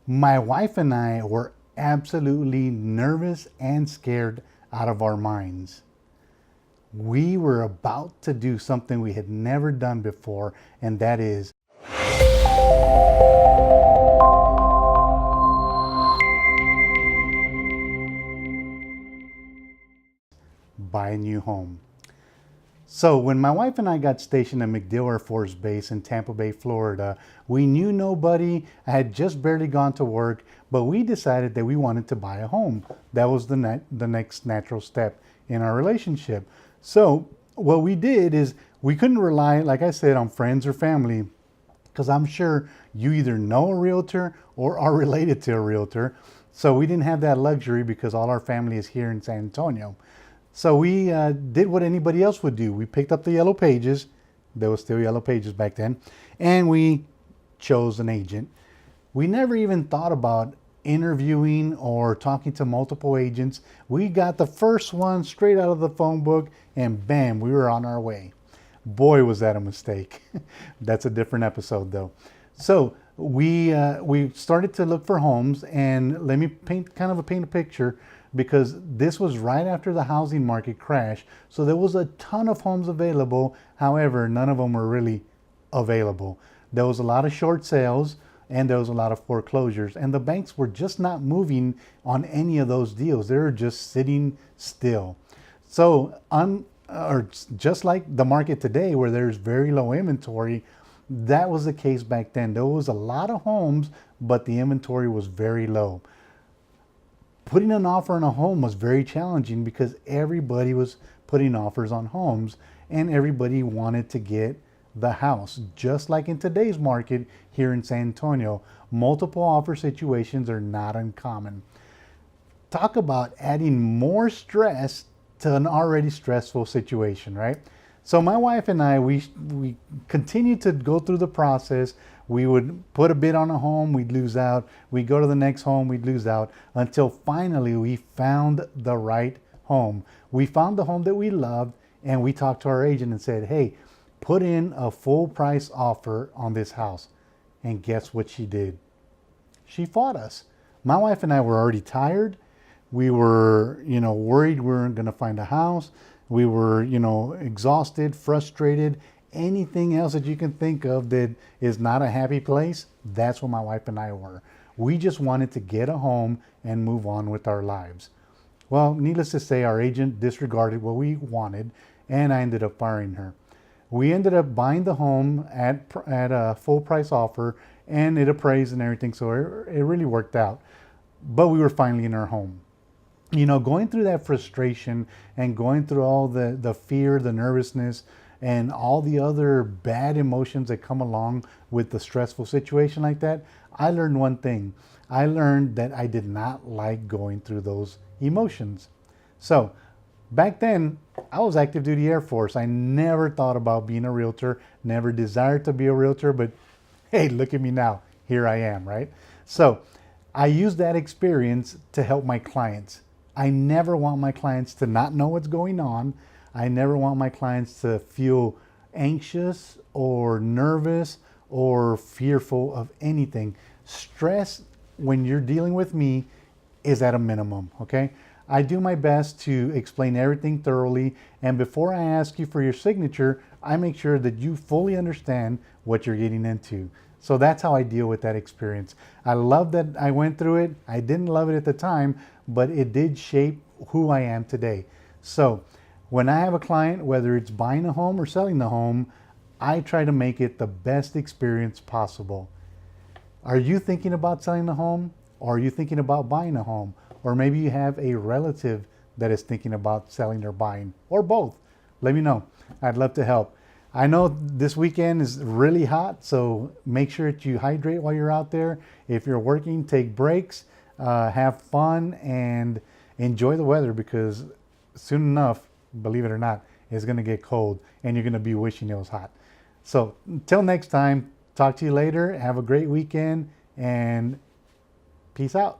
My wife and I were absolutely nervous and scared out of our minds. We were about to do something we had never done before, and that is buy a new home. So when my wife and I got stationed at MacDill Air Force Base in Tampa Bay, Florida, we knew nobody. I had just barely gone to work, but we decided that we wanted to buy a home. That was the next natural step in our relationship. So what we did is we couldn't rely, like I said, on friends or family, because I'm sure you either know a realtor or are related to a realtor. So we didn't have that luxury because all our family is here in San Antonio. So we did what anybody else would do. We picked up the yellow pages. There was still yellow pages back then. And we chose an agent. We never even thought about interviewing or talking to multiple agents. We got the first one straight out of the phone book and bam, we were on our way. Boy, was that a mistake. That's a different episode though. So we started to look for homes, and let me paint a picture, because this was right after the housing market crash. So there was a ton of homes available. However, none of them were really available. There was a lot of short sales and there was a lot of foreclosures, and the banks were just not moving on any of those deals. They were just sitting still. So or just like the market today where there's very low inventory, that was the case back then. There was a lot of homes, but the inventory was very low. Putting an offer on a home was very challenging because everybody was putting offers on homes and everybody wanted to get the house. Just like in today's market here in San Antonio, multiple offer situations are not uncommon. Talk about adding more stress to an already stressful situation, right? So my wife and I, we continued to go through the process. We would put a bid on a home, we'd lose out. We'd go to the next home, we'd lose out, until finally we found the right home. We found the home that we loved, and we talked to our agent and said, hey, put in a full price offer on this house. And guess what she did? She fought us. My wife and I were already tired. We were, worried we weren't going to find a house. We were, exhausted, frustrated, anything else that you can think of that is not a happy place. That's what my wife and I were. We just wanted to get a home and move on with our lives. Well, needless to say, our agent disregarded what we wanted, and I ended up firing her. We ended up buying the home at a full price offer, and it appraised and everything, so it really worked out. But we were finally in our home. Going through that frustration and going through all the fear, the nervousness, and all the other bad emotions that come along with the stressful situation like that, I learned one thing. I learned that I did not like going through those emotions. So back then, I was active duty Air Force. I never thought about being a realtor, never desired to be a realtor, but hey, look at me now. Here I am, right? So I use that experience to help my clients. I never want my clients to not know what's going on. I never want my clients to feel anxious or nervous or fearful of anything. Stress, when you're dealing with me, is at a minimum, okay? I do my best to explain everything thoroughly, and before I ask you for your signature, I make sure that you fully understand what you're getting into. So that's how I deal with that experience. I love that I went through it. I didn't love it at the time, but it did shape who I am today. So when I have a client, whether it's buying a home or selling the home, I try to make it the best experience possible. Are you thinking about selling a home, or are you thinking about buying a home? Or maybe you have a relative that is thinking about selling or buying, or both. Let me know. I'd love to help. I know this weekend is really hot, so make sure that you hydrate while you're out there. If you're working, take breaks, have fun, and enjoy the weather, because soon enough, believe it or not, it's going to get cold and you're going to be wishing it was hot. So until next time, talk to you later. Have a great weekend and peace out.